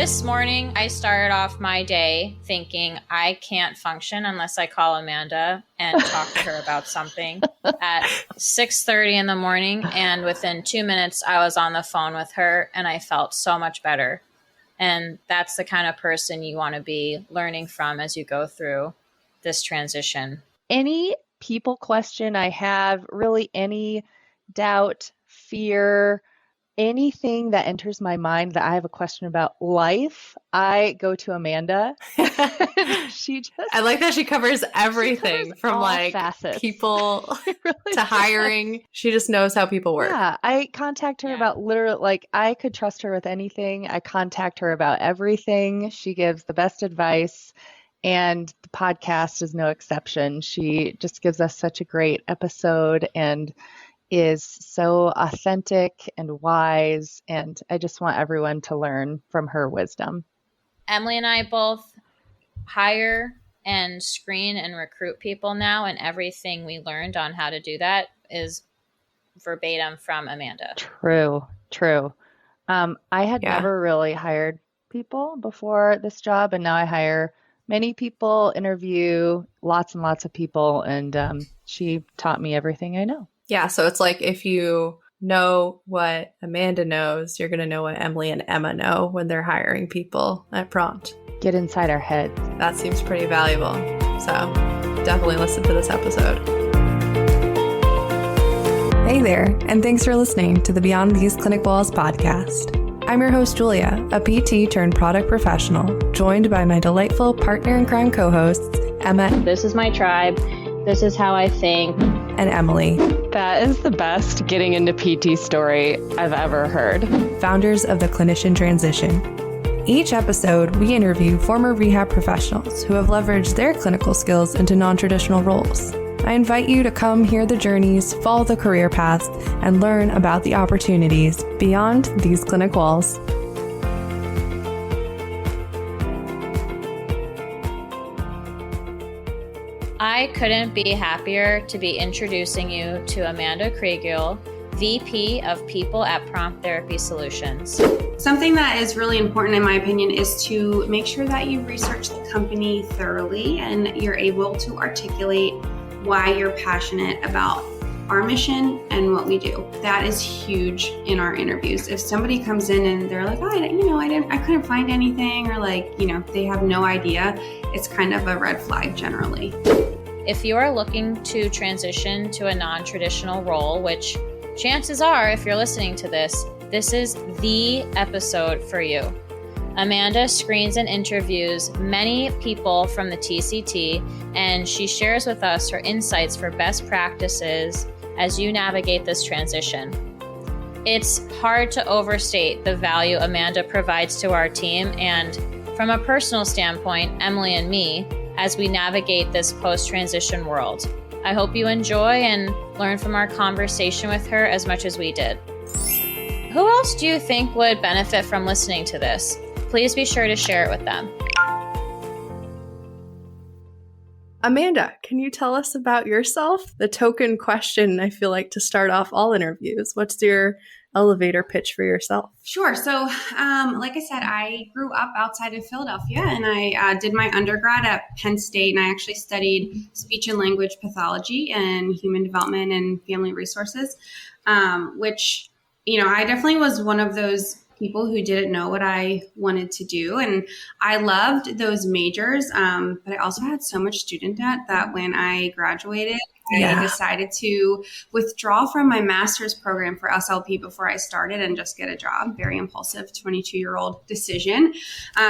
This morning, I started off my day thinking I can't function unless I call Amanda and talk to her about something at 6:30 in the morning. And within 2 minutes, I was on the phone with her and I felt so much better. And that's the kind of person you want to be learning from as you go through this transition. Any people question I have, really any doubt, fear, anything that enters my mind that I have a question about life, I go to Amanda. I like that she covers everything from like facets. People really to hiring. She just knows how people work. Yeah, I contact her about literally, like, I could trust her with anything. I contact her about everything. She gives the best advice, and the podcast is no exception. She just gives us such a great episode and is so authentic and wise, and I just want everyone to learn from her wisdom. Emily and I both hire and screen and recruit people now, and everything we learned on how to do that is verbatim from Amanda. True. I had never really hired people before this job, and now I hire many people, interview lots and lots of people, and she taught me everything I know. Yeah, so it's like if you know what Amanda knows, you're going to know what Emily and Emma know when they're hiring people at Prompt. Get inside our heads. That seems pretty valuable. So definitely listen to this episode. Hey there, and thanks for listening to the Beyond These Clinic Walls podcast. I'm your host, Julia, a PT turned product professional, joined by my delightful partner in crime co-hosts, Emma. This is my tribe. This is how I think. And Emily. That is the best getting into PT story I've ever heard. Founders of the Clinician Transition. Each episode, we interview former rehab professionals who have leveraged their clinical skills into non-traditional roles. I invite you to come hear the journeys, follow the career paths, and learn about the opportunities beyond these clinic walls. I couldn't be happier to be introducing you to Amanda Kregiel, VP of People at Prompt Therapy Solutions. Something that is really important, in my opinion, is to make sure that you research the company thoroughly and you're able to articulate why you're passionate about our mission and what we do. That is huge in our interviews. If somebody comes in and they're like, I couldn't find anything, or they have no idea, it's kind of a red flag generally. If you are looking to transition to a non-traditional role, which chances are, if you're listening to this is the episode for you. Amanda screens and interviews many people from the TCT, and she shares with us her insights for best practices as you navigate this transition. It's hard to overstate the value Amanda provides to our team and, from a personal standpoint, Emily and me, as we navigate this post-transition world. I hope you enjoy and learn from our conversation with her as much as we did. Who else do you think would benefit from listening to this? Please be sure to share it with them. Amanda, can you tell us about yourself? The token question I feel like to start off all interviews. What's your elevator pitch for yourself? Sure. So, like I said, I grew up outside of Philadelphia, and I did my undergrad at Penn State, and I actually studied speech and language pathology and human development and family resources, which, I definitely was one of those people who didn't know what I wanted to do. And I loved those majors, but I also had so much student debt that when I graduated, I decided to withdraw from my master's program for SLP before I started and just get a job. Very impulsive 22-year-old decision.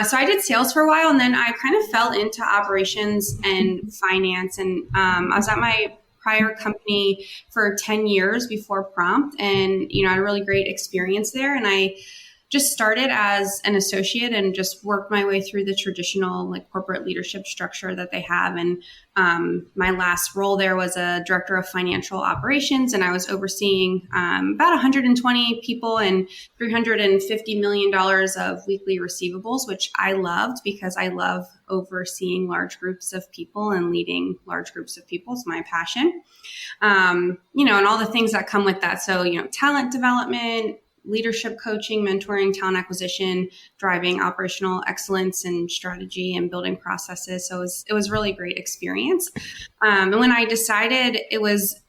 So I did sales for a while, and then I kind of fell into operations and finance. And I was at my prior company for 10 years before Prompt, and I had a really great experience there. And I just started as an associate and just worked my way through the traditional corporate leadership structure that they have. And my last role there was a director of financial operations, and I was overseeing about 120 people and $350 million of weekly receivables, which I loved because I love overseeing large groups of people and leading large groups of people is my passion. And all the things that come with that. So, talent development, leadership coaching, mentoring, talent acquisition, driving operational excellence and strategy and building processes. So it was really great experience. And when I decided it was,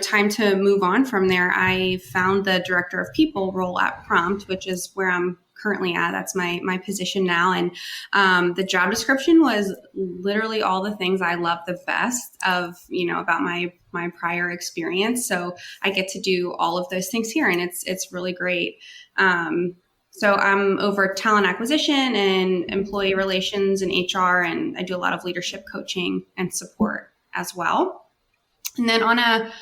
time to move on from there, I found the director of people role at Prompt, which is where I'm currently at. That's my position now. And the job description was literally all the things I love the best of, about my prior experience. So I get to do all of those things here, and it's really great. So I'm over talent acquisition and employee relations and HR, and I do a lot of leadership coaching and support as well. And then on a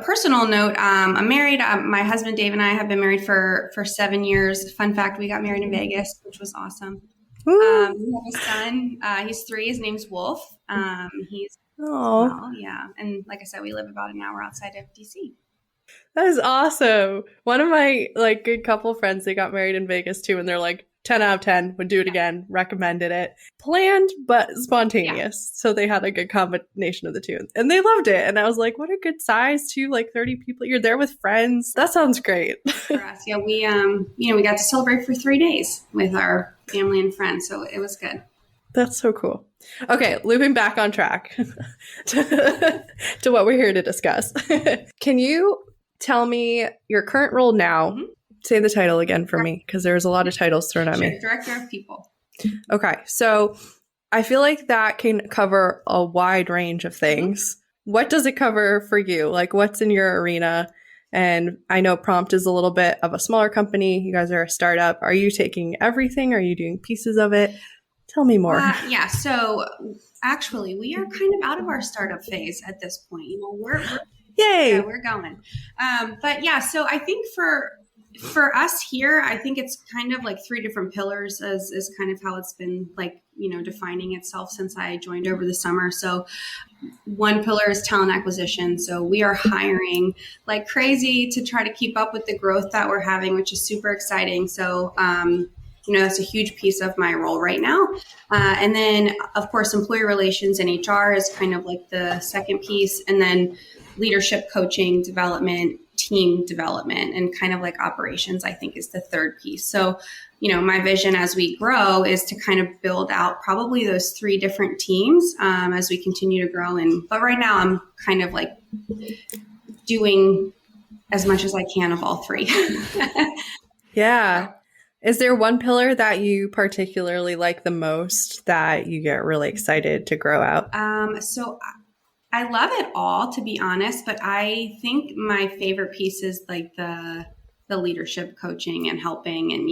personal note, I'm married. My husband, Dave, and I have been married for 7 years. Fun fact, we got married in Vegas, which was awesome. We have a son. He's 3. His name's Wolf. Yeah. And like I said, we live about an hour outside of DC. That is awesome. One of my good couple friends, they got married in Vegas too, and they're 10 out of 10, would do it again, recommended it. Planned, but spontaneous. Yeah. So they had a good combination of the two. And they loved it. And I was like, what a good size too, 30 people. You're there with friends. That sounds great. For us, yeah, we got to celebrate for 3 days with our family and friends. So it was good. That's so cool. Okay, looping back on track to what we're here to discuss. Can you tell me your current role now? Mm-hmm. Say the title again for me, because there's a lot of titles thrown at me. Director of people. Okay. So I feel like that can cover a wide range of things. Mm-hmm. What does it cover for you? What's in your arena? And I know Prompt is a little bit of a smaller company. You guys are a startup. Are you taking everything? Are you doing pieces of it? Tell me more. Yeah. So actually, we are kind of out of our startup phase at this point. We're yay. Yeah, we're going. But yeah, so I think for us here, I think it's kind of 3 different pillars is kind of how it's been defining itself since I joined over the summer. So one pillar is talent acquisition. So we are hiring like crazy to try to keep up with the growth that we're having, which is super exciting. So, that's a huge piece of my role right now. And then of course, employee relations and HR is kind of the second piece. And then leadership coaching, development, team development, and kind of operations, I think is the third piece. So, my vision as we grow is to kind of build out probably those 3 different teams as we continue to grow. But right now I'm kind of doing as much as I can of all 3. Yeah. Is there one pillar that you particularly like the most that you get really excited to grow out? So I love it all, to be honest, but I think my favorite piece is the leadership coaching and helping, and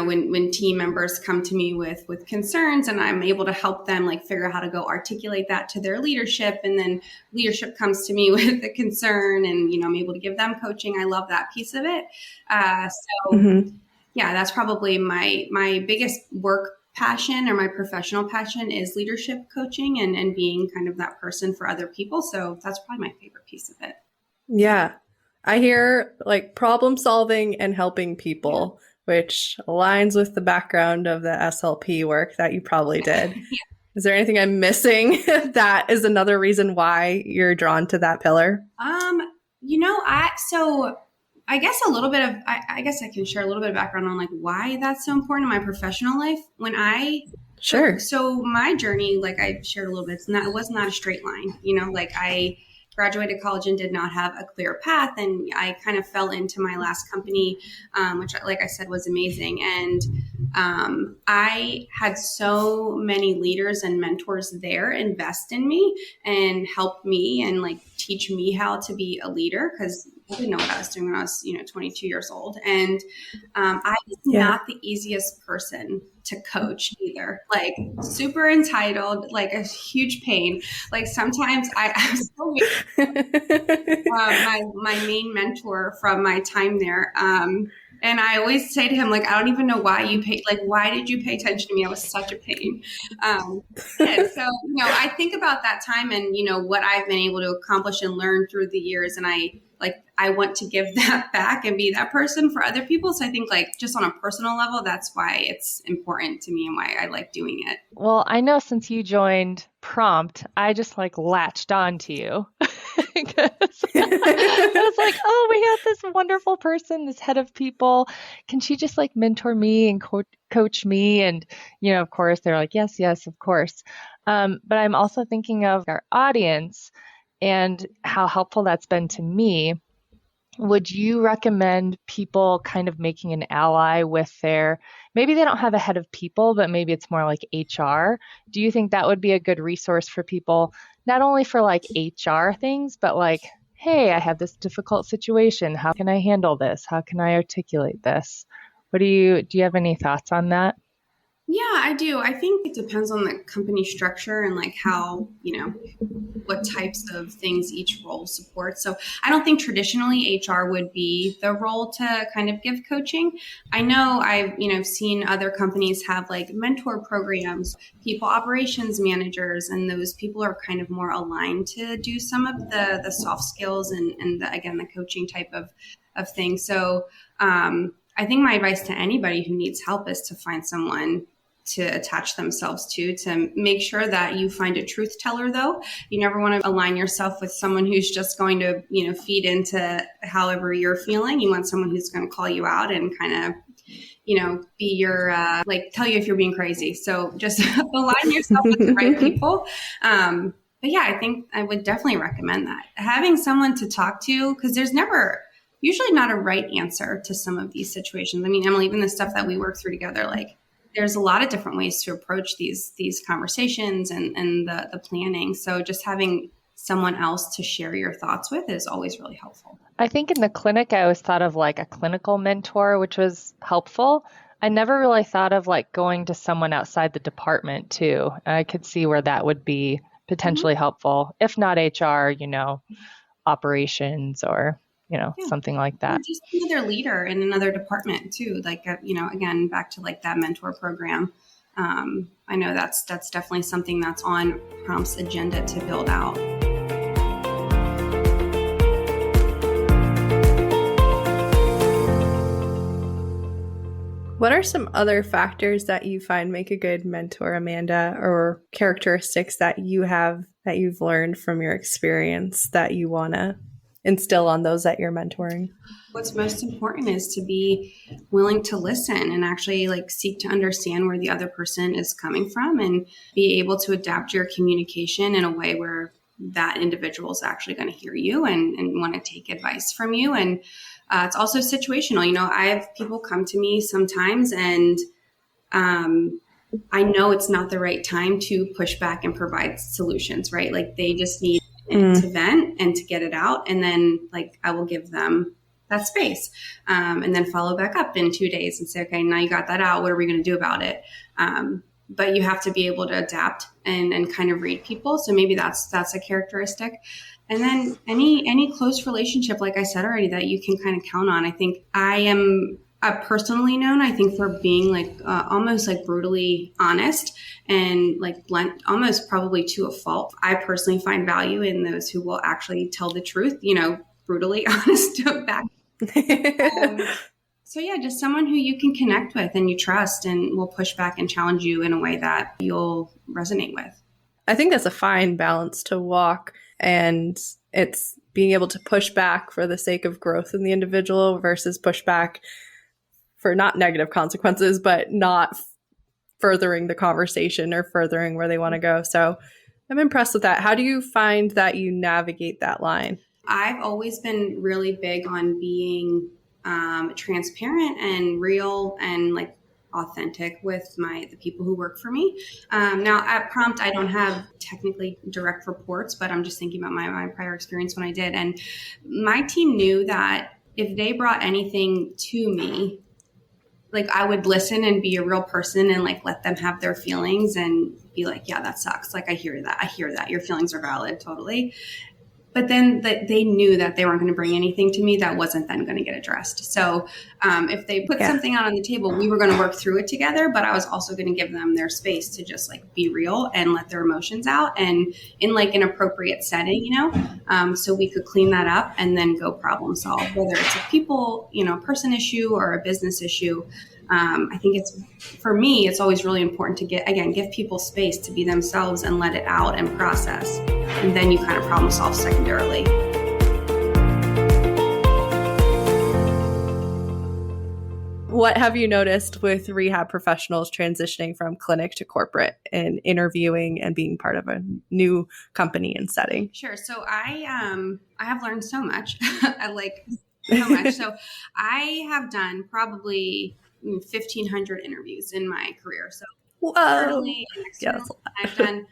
when team members come to me with concerns, and I'm able to help them figure out how to go articulate that to their leadership, and then leadership comes to me with a concern, and I'm able to give them coaching. I love that piece of it. Yeah, that's probably my biggest work passion, or my professional passion, is leadership coaching and being kind of that person for other people. So that's probably my favorite piece of it. Yeah. I hear problem solving and helping people, which aligns with the background of the SLP work that you probably did. Yeah. Is there anything I'm missing that is another reason why you're drawn to that pillar? I guess a little bit of, I guess I can share a little bit of background on why that's so important in my professional life. Sure. So my journey, I shared a little bit, it was not a straight line, I graduated college and did not have a clear path. And I kind of fell into my last company, which, like I said, was amazing. And I had so many leaders and mentors there invest in me and help me and teach me how to be a leader, because I didn't know what I was doing when I was, 22 years old. And I was not the easiest person to coach either. Super entitled, a huge pain. Sometimes I was so weird. My main mentor from my time there. And I always say to him, I don't even know why you paid, why did you pay attention to me? I was such a pain. And so, I think about that time and, what I've been able to accomplish and learn through the years. And I like I want to give that back and be that person for other people. So I think like just on a personal level, that's why it's important to me and why I like doing it. Well, I know since you joined Prompt, I just like latched on to you. Because I was like, oh, we got this wonderful person, this head of people. Can she just like mentor me and coach me? And, of course, they're like, yes, of course. But I'm also thinking of our audience and how helpful that's been to me. Would you recommend people kind of making an ally with maybe they don't have a head of people, but maybe it's more like HR? Do you think that would be a good resource for people, not only for like HR things, but like, hey, I have this difficult situation. How can I handle this? How can I articulate this? Do you have any thoughts on that? Yeah, I do. I think it depends on the company structure and like how, what types of things each role supports. So I don't think traditionally HR would be the role to kind of give coaching. I know I've, seen other companies have like mentor programs, people operations managers, and those people are kind of more aligned to do some of the soft skills and the coaching type of things. So I think my advice to anybody who needs help is to find someone to attach themselves to make sure that you find a truth teller, though. You never want to align yourself with someone who's just going to, feed into however you're feeling. You want someone who's going to call you out and kind of, be your, tell you if you're being crazy. So just align yourself with the right people. But yeah, I think I would definitely recommend that. Having someone to talk to, because there's usually not a right answer to some of these situations. I mean, Emily, even the stuff that we work through together, like, there's a lot of different ways to approach these conversations and the planning. So just having someone else to share your thoughts with is always really helpful. I think in the clinic, I always thought of like a clinical mentor, which was helpful. I never really thought of like going to someone outside the department too. I could see where that would be potentially helpful, if not HR, operations or something like that. Or just another leader in another department too. Like, again, back to like that mentor program. I know that's definitely something that's on Prompt's agenda to build out. What are some other factors that you find make a good mentor, Amanda, or characteristics that you've learned from your experience that you want to instill on those that you're mentoring? What's most important is to be willing to listen and actually like seek to understand where the other person is coming from and be able to adapt your communication in a way where that individual is actually going to hear you and want to take advice from you. And it's also situational. I have people come to me sometimes and I know it's not the right time to push back and provide solutions, right? Like they just need to vent and to get it out. And then like, I will give them that space and then follow back up in 2 days and say, okay, now you got that out. What are we going to do about it? But you have to be able to adapt and kind of read people. So maybe that's a characteristic. And then any close relationship, like I said already, that you can kind of count on. I think I am personally known, I think, for being like almost like brutally honest and like blunt, almost probably to a fault. I personally find value in those who will actually tell the truth, brutally honest back. So yeah, just someone who you can connect with and you trust and will push back and challenge you in a way that you'll resonate with. I think that's a fine balance to walk, and it's being able to push back for the sake of growth in the individual versus push back for not negative consequences, but not furthering the conversation or furthering where they want to go. So I'm impressed with that. How do you find that you navigate that line? I've always been really big on being transparent and real and like authentic with the people who work for me. Now at Prompt, I don't have technically direct reports, but I'm just thinking about my prior experience when I did. And my team knew that if they brought anything to me, like I would listen and be a real person and like let them have their feelings and be like, yeah, that sucks. Like I hear that. Your feelings are valid. Totally. but then they knew that they weren't going to bring anything to me that wasn't then going to get addressed. So if they put something out on the table, we were going to work through it together, but I was also going to give them their space to just like be real and let their emotions out, and in like an appropriate setting, you know, so we could clean that up and then go problem solve, whether it's a people, you know, person issue or a business issue. I think for me, it's always really important to give people space to be themselves and let it out and process. And then you kind of problem solve secondarily. What have you noticed with rehab professionals transitioning from clinic to corporate and interviewing and being part of a new company and setting? Sure. So I have learned so much. I like so much. So I have done probably 1,500 interviews in my career. So internally and externally, I've done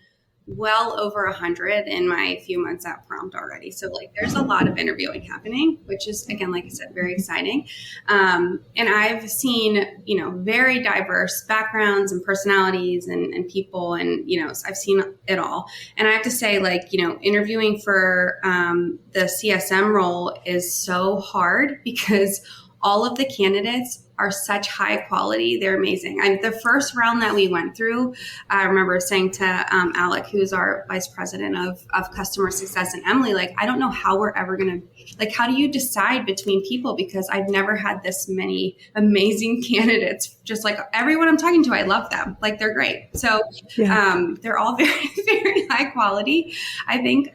well over 100 in my few months at Prompt already. So like there's a lot of interviewing happening, which is, again, like I said, very exciting. And I've seen, you know, very diverse backgrounds and personalities and people, and, you know, I've seen it all. And I have to say, like, you know, interviewing for the CSM role is so hard because all of the candidates are such high quality. They're amazing. The first round that we went through, I remember saying to Alec, who's our vice president of customer success, and Emily, like, I don't know how we're ever going to, like, how do you decide between people? Because I've never had this many amazing candidates. Just like everyone I'm talking to, I love them. Like, they're great. So they're all very, very high quality. I think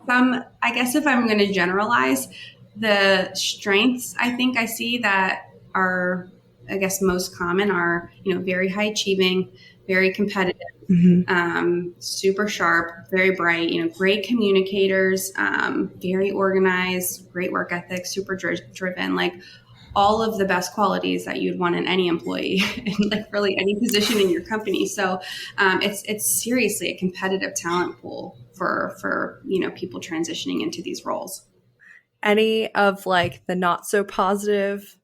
I guess if I'm going to generalize, the strengths I think I see that are, I guess, most common are, you know, very high achieving, very competitive, super sharp, very bright, you know, great communicators, very organized, great work ethic, super driven, like all of the best qualities that you'd want in any employee and like really any position in your company. So it's seriously a competitive talent pool for, you know, people transitioning into these roles. Any of like the not so positive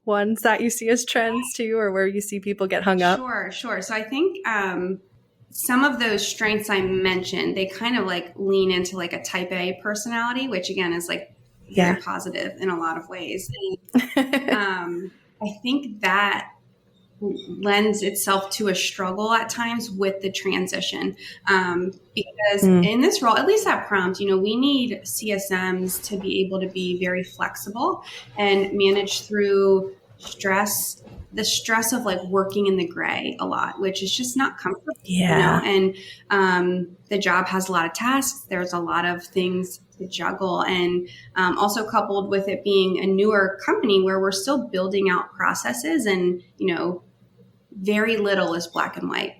ones that you see as trends too, or where you see people get hung up? Sure. So I think some of those strengths I mentioned, they kind of like lean into like a type A personality, which again is like very positive in a lot of ways. And, I think that lends itself to a struggle at times with the transition, because in this role, at least at Prompt, you know, we need CSMs to be able to be very flexible and manage through the stress of like working in the gray a lot, which is just not comfortable. You know? And the job has a lot of tasks. There's a lot of things to juggle, and also coupled with it being a newer company where we're still building out processes, and, you know, very little is black and white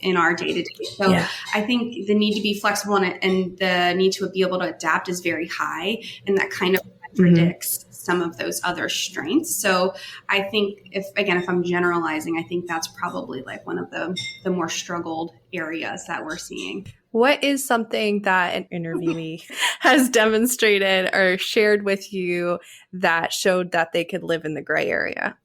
in our day-to-day. So I think the need to be flexible and the need to be able to adapt is very high, and that kind of predicts some of those other strengths. So I think if I'm generalizing, I think that's probably like one of the more struggled areas that we're seeing. What is something that an interviewee has demonstrated or shared with you that showed that they could live in the gray area?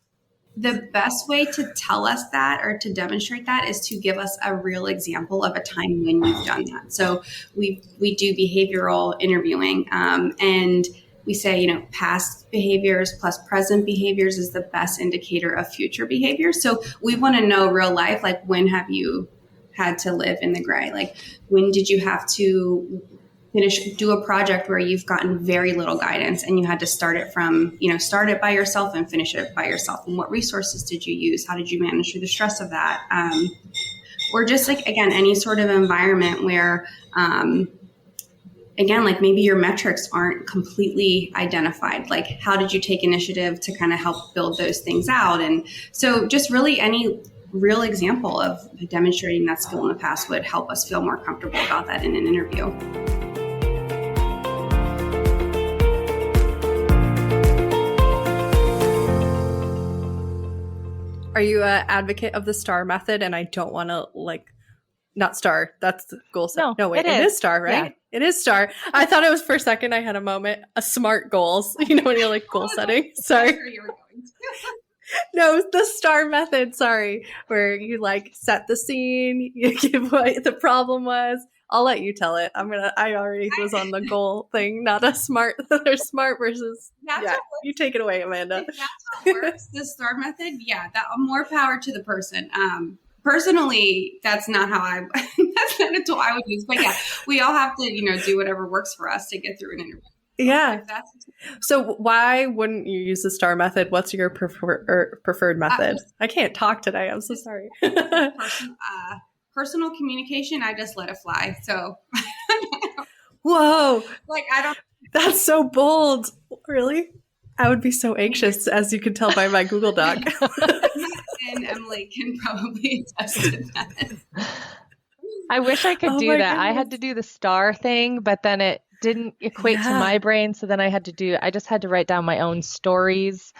The best way to tell us that or to demonstrate that is to give us a real example of a time when you've done that. So we do behavioral interviewing, and we say, you know, past behaviors plus present behaviors is the best indicator of future behaviors. So we want to know real life, like, when have you had to live in the gray? Like, when did you have to do a project where you've gotten very little guidance and you had to start it by yourself and finish it by yourself? And what resources did you use? How did you manage through the stress of that? Or just like, again, any sort of environment where, again, like maybe your metrics aren't completely identified. Like, how did you take initiative to kind of help build those things out? And so just really any real example of demonstrating that skill in the past would help us feel more comfortable about that in an interview. Are you an advocate of the STAR method? And I don't want to not STAR. That's the goal set. No, wait, it is STAR, right? Yeah. It is STAR. I thought it was, for a second, I had a moment, a SMART goals. You know, when you're like goal setting. Sorry. No, the STAR method, sorry, where you like set the scene, you give what the problem was. I'll let you tell it. I already was on the goal thing, not a smart. They're smart versus. You take it away, Amanda. If that's what works, the STAR method. Yeah, that more power to the person. Personally, that's not how that's not a tool I would use. But yeah, we all have to, do whatever works for us to get through an interview. Yeah. So why wouldn't you use the STAR method? What's your preferred method? I can't talk today. I'm so sorry. Personal communication, I just let it fly. So. Whoa. I don't. That's so bold. Really? I would be so anxious, as you can tell by my Google Doc. And Emily can probably attest to that. I wish I could do that. Goodness. I had to do the STAR thing, but then it didn't equate to my brain. So then I just had to write down my own stories.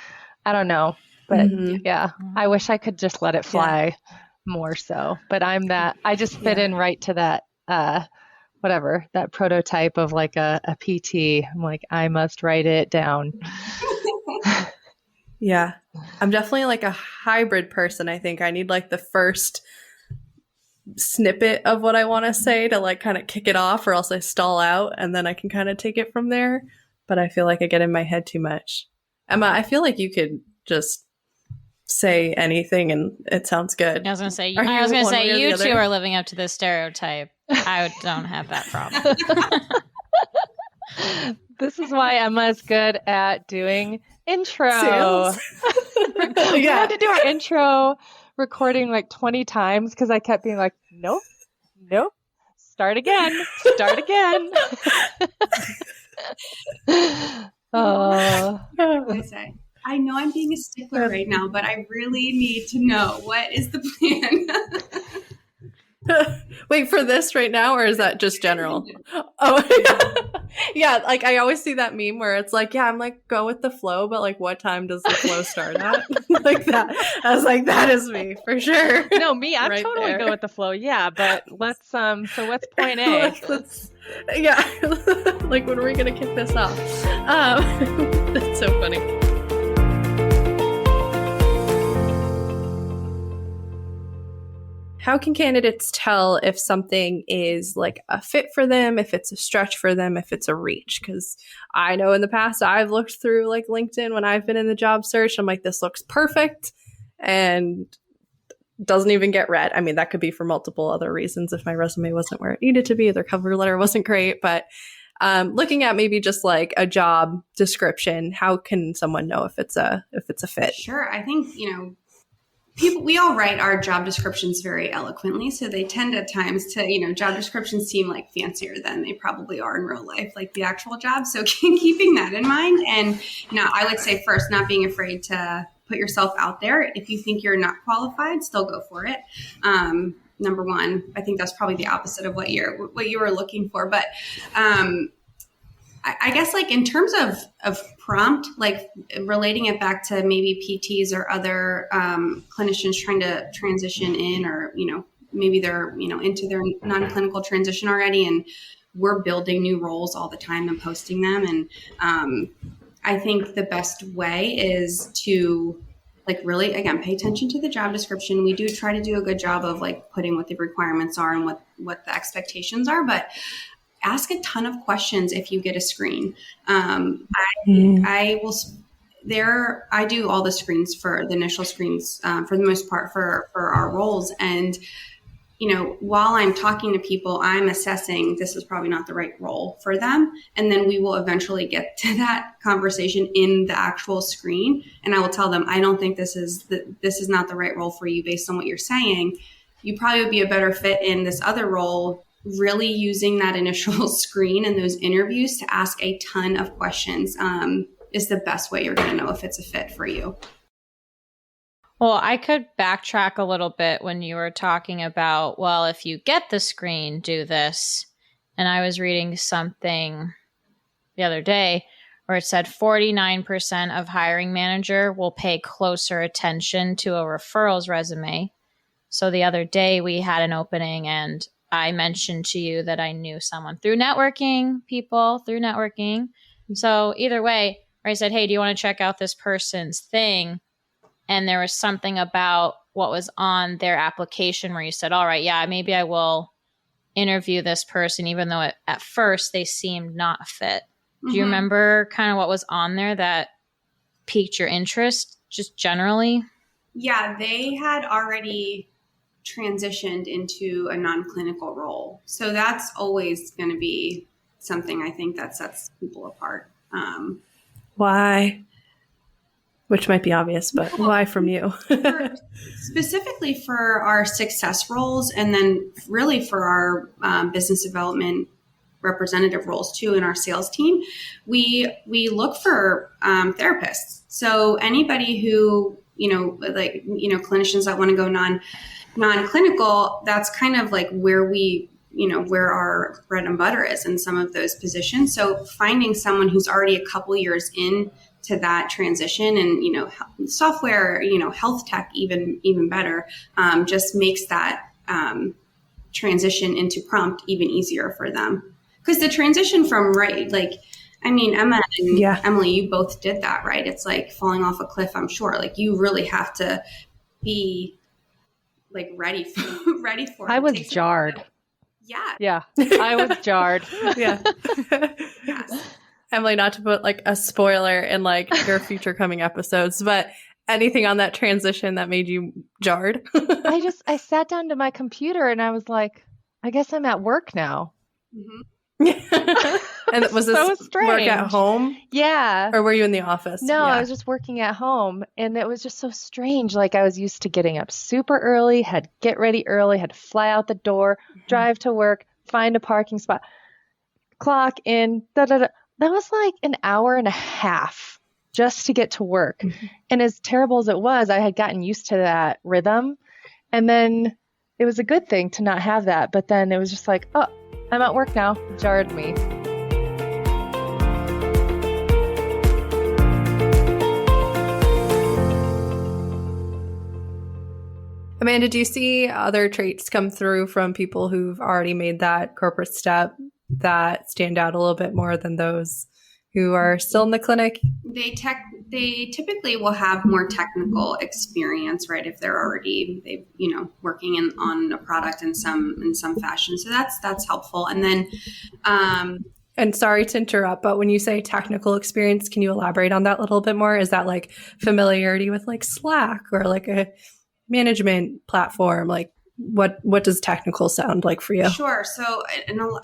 I don't know. But yeah, I wish I could just let it fly more so. But I just fit in right to that, that prototype of like a PT. I'm like, I must write it down. Yeah. I'm definitely like a hybrid person. I think I need like the first snippet of what I want to say to like kind of kick it off, or else I stall out and then I can kind of take it from there. But I feel like I get in my head too much. Emma, I feel like you could just say anything and it sounds good. I was going to say, you two are living up to this stereotype. I don't have that problem. This is why Emma's good at doing intro. We had to do our intro recording like 20 times because I kept being like, nope, start again. I know I'm being a stickler right now, but I really need to know, what is the plan? Wait, for this right now, or is that just general? Oh, yeah. Like I always see that meme where it's like, I'm like, go with the flow, but like, what time does the flow start at? Like that. I was like, that is me for sure. No, me, I'm totally go with the flow. Yeah, but let's. So what's point A? Like, when are we gonna kick this off? That's so funny. How can candidates tell if something is like a fit for them, if it's a stretch for them, if it's a reach? Because I know in the past I've looked through like LinkedIn when I've been in the job search. I'm like, this looks perfect and doesn't even get read. I mean, that could be for multiple other reasons. If my resume wasn't where it needed to be, their cover letter wasn't great. But looking at maybe just like a job description, how can someone know if it's a fit? Sure. I think, we all write our job descriptions very eloquently. So they tend at times to, job descriptions seem like fancier than they probably are in real life, like the actual job. So keeping that in mind. And I would say first, not being afraid to put yourself out there. If you think you're not qualified, still go for it. Number one, I think that's probably the opposite of what you were looking for. But I guess like in terms of prompt, like relating it back to maybe PTs or other clinicians trying to transition in, or, maybe they're, into their non-clinical transition already, and we're building new roles all the time and posting them. And I think the best way is to like really, again, pay attention to the job description. We do try to do a good job of like putting what the requirements are and what the expectations are, but ask a ton of questions if you get a screen. I do all the screens for the initial screens for the most part for our roles. And, while I'm talking to people, I'm assessing this is probably not the right role for them. And then we will eventually get to that conversation in the actual screen. And I will tell them, I don't think this is not the right role for you based on what you're saying. You probably would be a better fit in this other role. Really using that initial screen and those interviews to ask a ton of questions is the best way you're going to know if it's a fit for you. Well, I could backtrack a little bit when you were talking about, well, if you get the screen, do this. And I was reading something the other day where it said 49% of hiring manager will pay closer attention to a referrals resume. So the other day we had an opening and I mentioned to you that I knew someone through networking. So either way, where I said, hey, do you want to check out this person's thing? And there was something about what was on their application where you said, all right, yeah, maybe I will interview this person, even though at first they seemed not a fit. Do you remember kind of what was on there that piqued your interest just generally? Yeah, they had already transitioned into a non-clinical role. So that's always going to be something I think that sets people apart. Why? Which might be obvious, but why from you? Specifically for our success roles, and then really for our business development representative roles too in our sales team, we look for therapists. So anybody who, clinicians that want to go non-clinical, that's kind of like where where our bread and butter is in some of those positions. So finding someone who's already a couple years in to that transition and, software, health tech, even better, just makes that transition into Prompt even easier for them. Because the transition from, Emma and Emily, you both did that, right? It's like falling off a cliff, I'm sure. Like, you really have to be like ready for it. I was jarred. Yeah. I was jarred. Yeah. Yes. Emily, not to put like a spoiler in like your future coming episodes, but anything on that transition that made you jarred? I sat down to my computer and I was like, I guess I'm at work now. Mm-hmm. And was this so strange. Work at home? Yeah. Or were you in the office? No, I was just working at home, and it was just so strange. Like, I was used to getting up super early, had to get ready early, had to fly out the door, drive to work, find a parking spot, clock in, That was like an hour and a half just to get to work. Mm-hmm. And as terrible as it was, I had gotten used to that rhythm. And then it was a good thing to not have that. But then it was just like, oh, I'm at work now. Jarred me. Amanda, do you see other traits come through from people who've already made that corporate step that stand out a little bit more than those who are still in the clinic? They typically will have more technical experience, right? If they're already working on a product in some fashion. So that's helpful. And then and sorry to interrupt, but when you say technical experience, can you elaborate on that a little bit more? Is that like familiarity with like Slack or like a management platform? Like what does technical sound like for you? Sure. So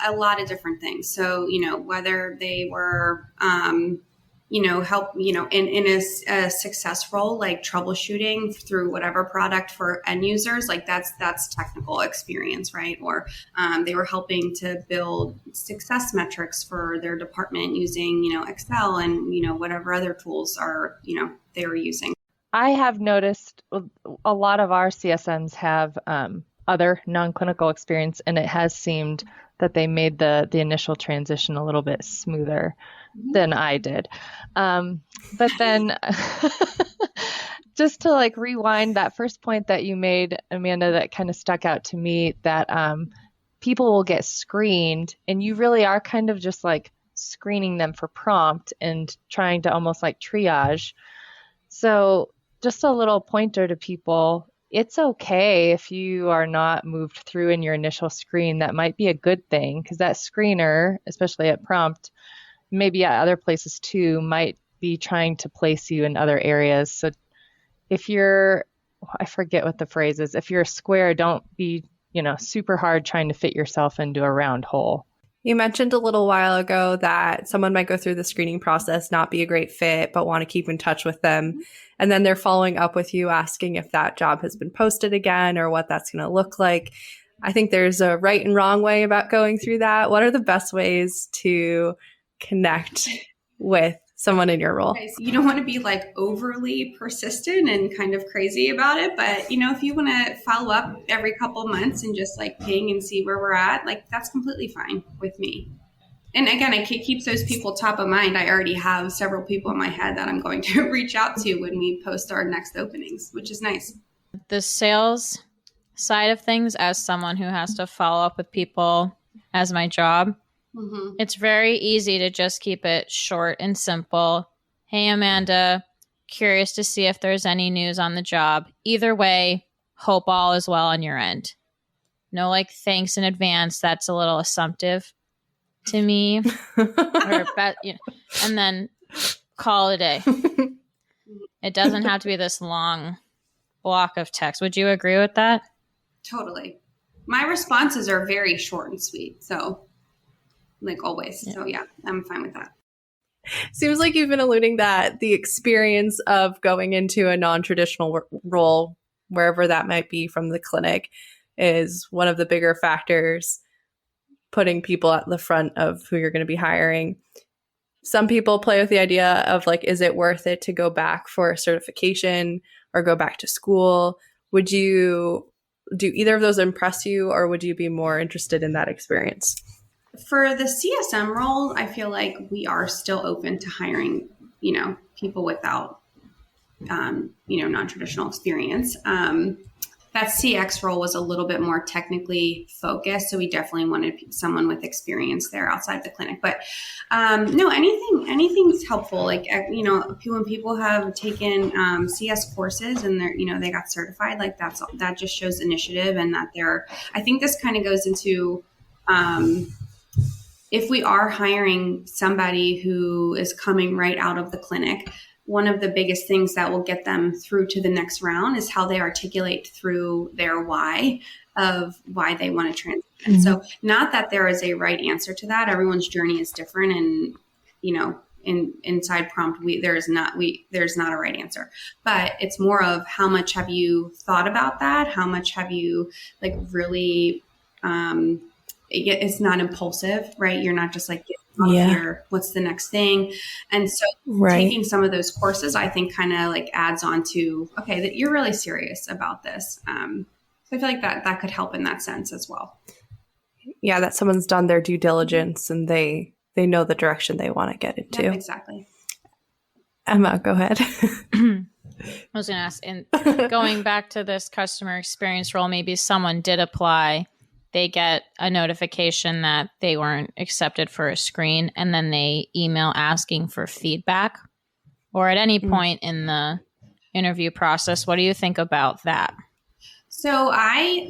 a lot of different things. So, whether they were, help, in a success role, like troubleshooting through whatever product for end users, like that's technical experience, right? Or they were helping to build success metrics for their department using, Excel and, whatever other tools are, they were using. I have noticed a lot of our CSMs have other non-clinical experience, and it has seemed that they made the initial transition a little bit smoother than I did. But then just to like rewind that first point that you made, Amanda, that kind of stuck out to me, that people will get screened and you really are kind of just like screening them for Prompt and trying to almost like triage. So just a little pointer to people, it's okay if you are not moved through in your initial screen. That might be a good thing, because that screener, especially at Prompt, maybe at other places too, might be trying to place you in other areas. So if you're, I forget what the phrase is, if you're a square, don't be, super hard trying to fit yourself into a round hole. You mentioned a little while ago that someone might go through the screening process, not be a great fit, but want to keep in touch with them. And then they're following up with you asking if that job has been posted again or what that's going to look like. I think there's a right and wrong way about going through that. What are the best ways to connect with someone in your role? Okay, so you don't want to be like overly persistent and kind of crazy about it. But, if you want to follow up every couple months and just like ping and see where we're at, like that's completely fine with me. And again, I keep those people top of mind. I already have several people in my head that I'm going to reach out to when we post our next openings, which is nice. The sales side of things, as someone who has to follow up with people as my job, it's very easy to just keep it short and simple. Hey, Amanda, curious to see if there's any news on the job. Either way, hope all is well on your end. No, like, thanks in advance. That's a little assumptive to me. And then call it a day. It doesn't have to be this long block of text. Would you agree with that? Totally. My responses are very short and sweet. So, like always. Yeah. So, yeah, I'm fine with that. Seems like you've been alluding that the experience of going into a non-traditional role, wherever that might be from the clinic, is one of the bigger factors putting people at the front of who you're going to be hiring. Some people play with the idea of like, is it worth it to go back for a certification or go back to school? Do either of those impress you, or would you be more interested in that experience? For the CSM role, I feel like we are still open to hiring, people without, non-traditional experience. That CX role was a little bit more technically focused, so we definitely wanted someone with experience there outside the clinic. But no, anything's helpful. Like when people have taken CS courses and they got certified, like that just shows initiative, and that I think this kind of goes into if we are hiring somebody who is coming right out of the clinic, one of the biggest things that will get them through to the next round is how they articulate through their why of why they want to transition. Mm-hmm. So not that there is a right answer to that. Everyone's journey is different. And, inside Prompt, there's not a right answer, but it's more of how much have you thought about that? How much have you really, it's not impulsive, right? You're not just like, here, what's the next thing? And so taking some of those courses, I think kind of adds on to, okay, that you're really serious about this. So I feel like that could help in that sense as well. Yeah, that someone's done their due diligence and they know the direction they want to get into. Yep, exactly. Emma, go ahead. I was going to ask, and going back to this customer experience role, maybe someone did apply, they get a notification that they weren't accepted for a screen, and then they email asking for feedback, or at any point in the interview process. What do you think about that? So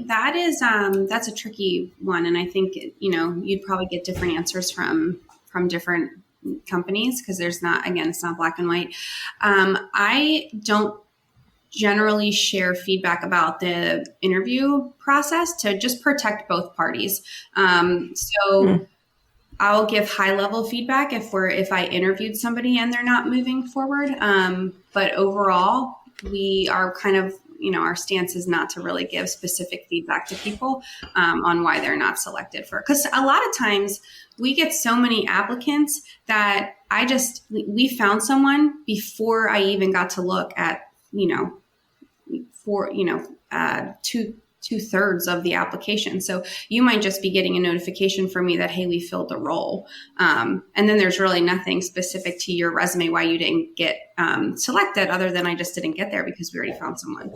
that's a tricky one. And I think, you'd probably get different answers from different companies, because it's not black and white. I don't generally share feedback about the interview process to just protect both parties. I'll give high level feedback if I interviewed somebody and they're not moving forward. But overall, we are kind of, our stance is not to really give specific feedback to people on why they're not selected because a lot of times we get so many applicants that we found someone before I even got to look at, two-thirds of the application. So you might just be getting a notification from me that, hey, we filled the role. And then there's really nothing specific to your resume why you didn't get selected, other than I just didn't get there because we already found someone.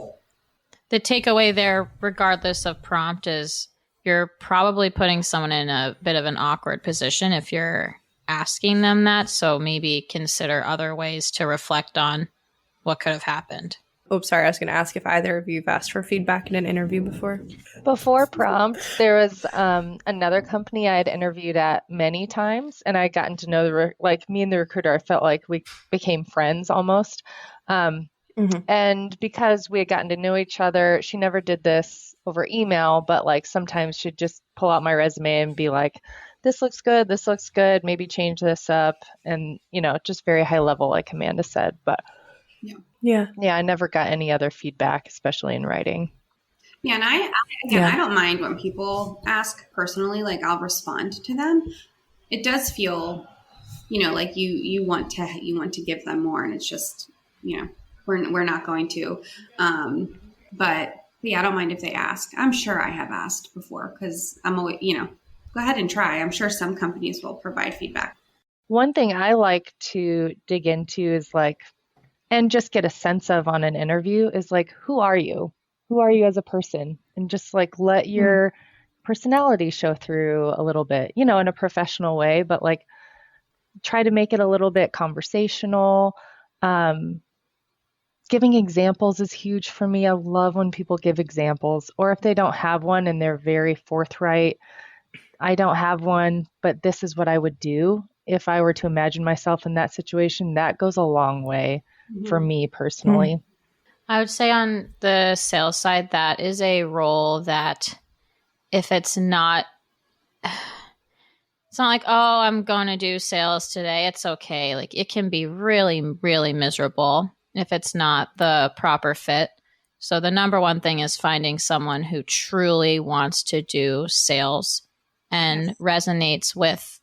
The takeaway there, regardless of prompt, is you're probably putting someone in a bit of an awkward position if you're asking them that. So maybe consider other ways to reflect on what could have happened. Oh, sorry. I was going to ask if either of you have asked for feedback in an interview before. Before Prompt, there was another company I had interviewed at many times, and I had gotten to know me and the recruiter. I felt like we became friends almost. And because we had gotten to know each other, she never did this over email, but sometimes she'd just pull out my resume and be like, this looks good, maybe change this up. And, just very high level, like Amanda said, but yeah, I never got any other feedback, especially in writing. Yeah. And I don't mind when people ask personally, I'll respond to them. It does feel, like you want to give them more, and it's just, we're not going to, but yeah, I don't mind if they ask. I'm sure I have asked before, because I'm always, go ahead and try. I'm sure some companies will provide feedback. One thing I like to dig into is and just get a sense of on an interview is who are you? Who are you as a person? And just let your personality show through a little bit, in a professional way, but try to make it a little bit conversational. Giving examples is huge for me. I love when people give examples, or if they don't have one and they're very forthright. I don't have one, but this is what I would do if I were to imagine myself in that situation. That goes a long way for me personally. I would say on the sales side, that is a role that if it's not like, oh, I'm going to do sales today, it's okay. Like it can be really, really miserable if it's not the proper fit. So the number one thing is finding someone who truly wants to do sales and resonates with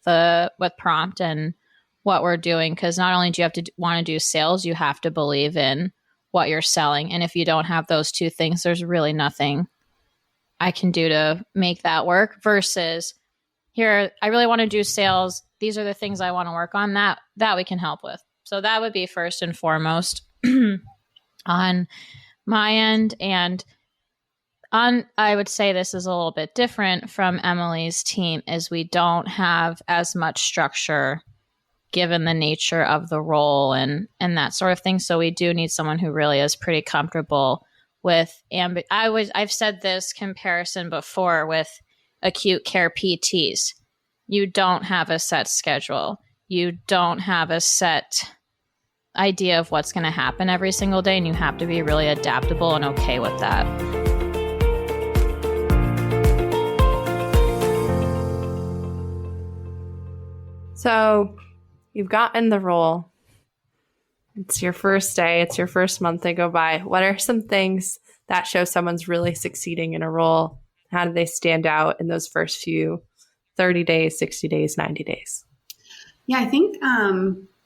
Prompt and what we're doing. Because not only do you have to want to do sales, you have to believe in what you're selling. And if you don't have those two things, there's really nothing I can do to make that work. Versus here, I really want to do sales. These are the things I want to work on that we can help with. So that would be first and foremost on my end. And I would say this is a little bit different from Emily's team, is we don't have as much structure given the nature of the role and that sort of thing. So we do need someone who really is pretty comfortable with I've said this comparison before with acute care PTs. You don't have a set schedule. You don't have a set idea of what's going to happen every single day, and you have to be really adaptable and okay with that. So you've gotten the role. It's your first day. It's your first month they go by. What are some things that show someone's really succeeding in a role? How do they stand out in those first few 30 days, 60 days, 90 days? Yeah, I think,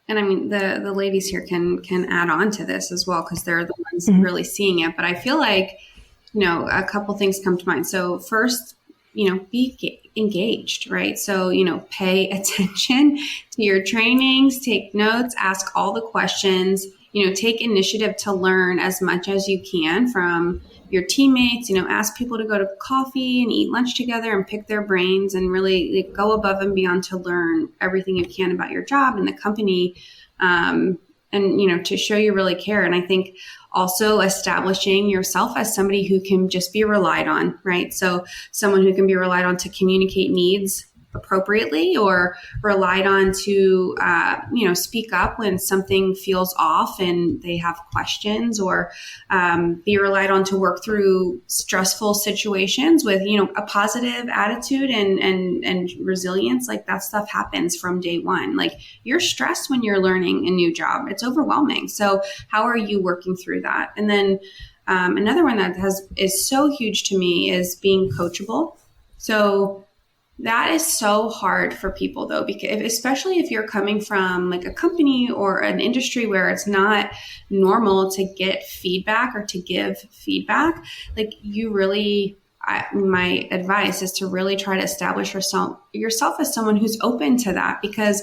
and I mean, the ladies here can add on to this as well, because they're the ones really seeing it. But I feel like, a couple things come to mind. So first, be engaged, right? So, pay attention to your trainings, take notes, ask all the questions, take initiative to learn as much as you can from your teammates, ask people to go to coffee and eat lunch together and pick their brains and really go above and beyond to learn everything you can about your job and the company. And, to show you really care. And I think also establishing yourself as somebody who can just be relied on, right? So someone who can be relied on to communicate needs appropriately, or relied on to, speak up when something feels off and they have questions, or be relied on to work through stressful situations with, a positive attitude and resilience. Like that stuff happens from day one. Like you're stressed when you're learning a new job. It's overwhelming. So how are you working through that? And then another one that is so huge to me is being coachable. So that is so hard for people though, because especially if you're coming from like a company or an industry where it's not normal to get feedback or to give feedback, like you really, my advice is to really try to establish yourself as someone who's open to that, because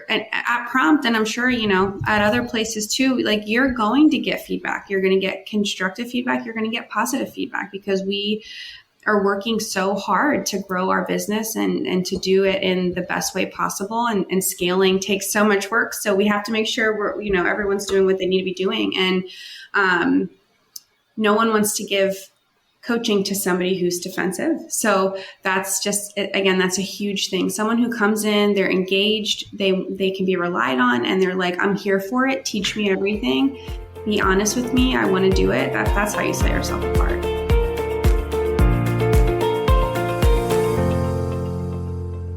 at Prompt, and I'm sure, at other places too, like you're going to get feedback. You're going to get constructive feedback. You're going to get positive feedback, because we are working so hard to grow our business and to do it in the best way possible. And scaling takes so much work. So we have to make sure we're, everyone's doing what they need to be doing. And no one wants to give coaching to somebody who's defensive. So that's just, again, that's a huge thing. Someone who comes in, they're engaged, they can be relied on, and they're like, I'm here for it. Teach me everything. Be honest with me. I want to do it. That's how you set yourself apart.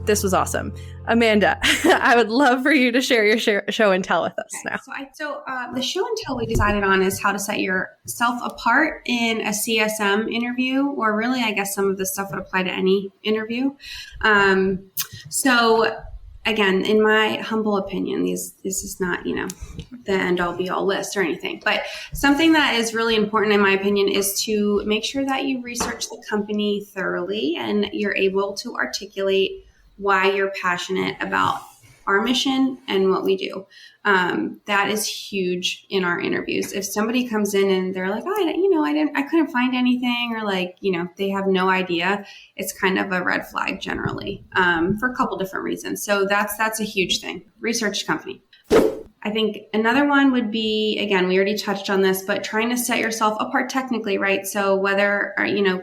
This was awesome. Amanda, I would love for you to share your show and tell with us now. So the show and tell we decided on is how to set yourself apart in a CSM interview, or really, I guess some of this stuff would apply to any interview. So again, in my humble opinion, this is not, the end all be all list or anything, but something that is really important in my opinion is to make sure that you research the company thoroughly and you're able to articulate why you're passionate about our mission and what we do. That is huge in our interviews. If somebody comes in and they're like, I couldn't find anything, or like, they have no idea, it's kind of a red flag generally, for a couple different reasons. So that's a huge thing. Research company. I think another one would be, again, we already touched on this, but trying to set yourself apart technically, right? So whether,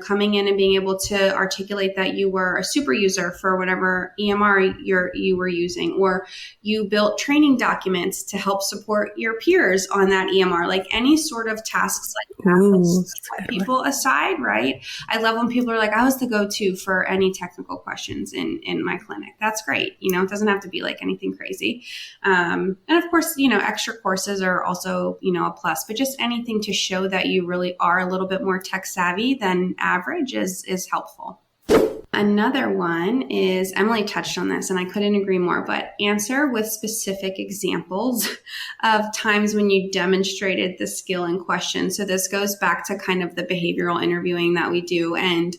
coming in and being able to articulate that you were a super user for whatever EMR you were using, or you built training documents to help support your peers on that EMR, like any sort of tasks like that. Set people aside, right? I love when people are like, I was the go-to for any technical questions in my clinic. That's great. It doesn't have to be like anything crazy. And of course, extra courses are also, a plus, but just anything to show that you really are a little bit more tech savvy than average is helpful. Another one is, Emily touched on this and I couldn't agree more, but answer with specific examples of times when you demonstrated the skill in question. So this goes back to kind of the behavioral interviewing that we do. And,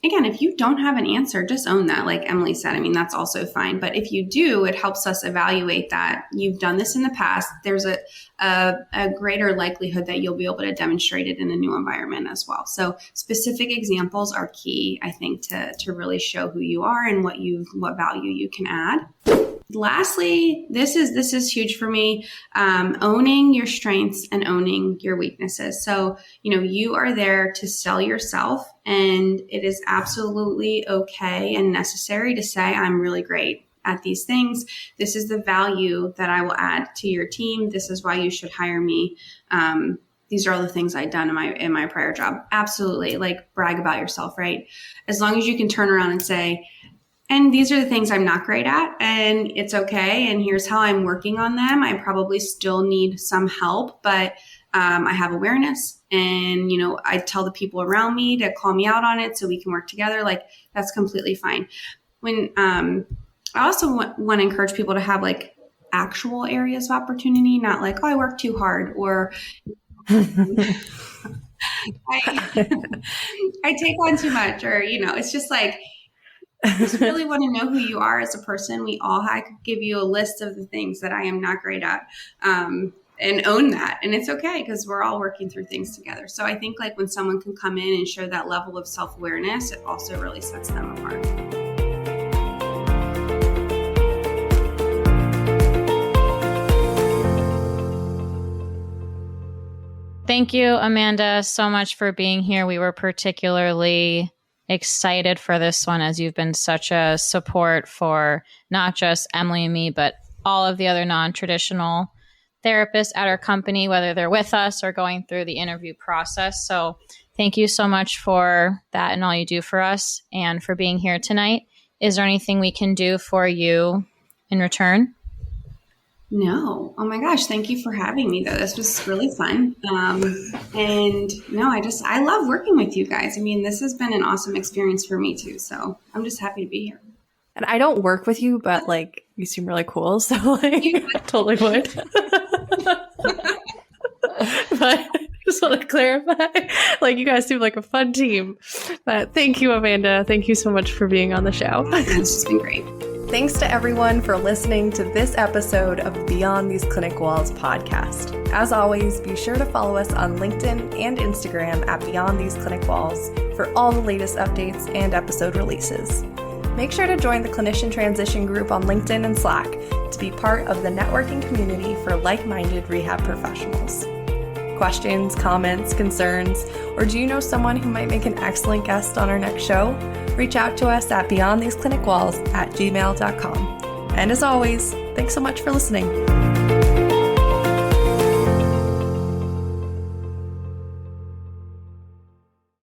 again, if you don't have an answer, just own that. Like Emily said, that's also fine. But if you do, it helps us evaluate that you've done this in the past. There's a greater likelihood that you'll be able to demonstrate it in a new environment as well. So specific examples are key, I think, to really show who you are and what value you can add. Lastly, this is huge for me, owning your strengths and owning your weaknesses. So, you are there to sell yourself, and it is absolutely okay and necessary to say, I'm really great at these things. This is the value that I will add to your team. This is why you should hire me. These are all the things I'd done in my prior job. Absolutely. Like, brag about yourself, right? As long as you can turn around and say, and these are the things I'm not great at, and it's okay. And here's how I'm working on them. I probably still need some help, but I have awareness, and, I tell the people around me to call me out on it so we can work together. Like, that's completely fine. When, I also want to encourage people to have like actual areas of opportunity, not like, oh, I work too hard, or I take on too much, or, it's just like, I just really want to know who you are as a person. I could give you a list of the things that I am not great at, and own that. And it's okay, because we're all working through things together. So I think like when someone can come in and show that level of self-awareness, it also really sets them apart. Thank you, Amanda, so much for being here. We were particularly excited for this one, as you've been such a support for not just Emily and me, but all of the other non-traditional therapists at our company, whether they're with us or going through the interview process. So thank you so much for that and all you do for us and for being here tonight. Is there anything we can do for you in return? No. Oh my gosh. Thank you for having me though. This was really fun. And no, I love working with you guys. This has been an awesome experience for me too. So I'm just happy to be here. And I don't work with you, but like you seem really cool. So like I totally would. But I just want to clarify, like you guys seem like a fun team. But thank you, Amanda. Thank you so much for being on the show. It's just been great. Thanks to everyone for listening to this episode of Beyond These Clinic Walls podcast. As always, be sure to follow us on LinkedIn and Instagram at Beyond These Clinic Walls for all the latest updates and episode releases. Make sure to join the Clinician Transition group on LinkedIn and Slack to be part of the networking community for like-minded rehab professionals. Questions, comments, concerns, or do you know someone who might make an excellent guest on our next show? Reach out to us at beyondtheseclinicwalls@gmail.com. And as always, thanks so much for listening.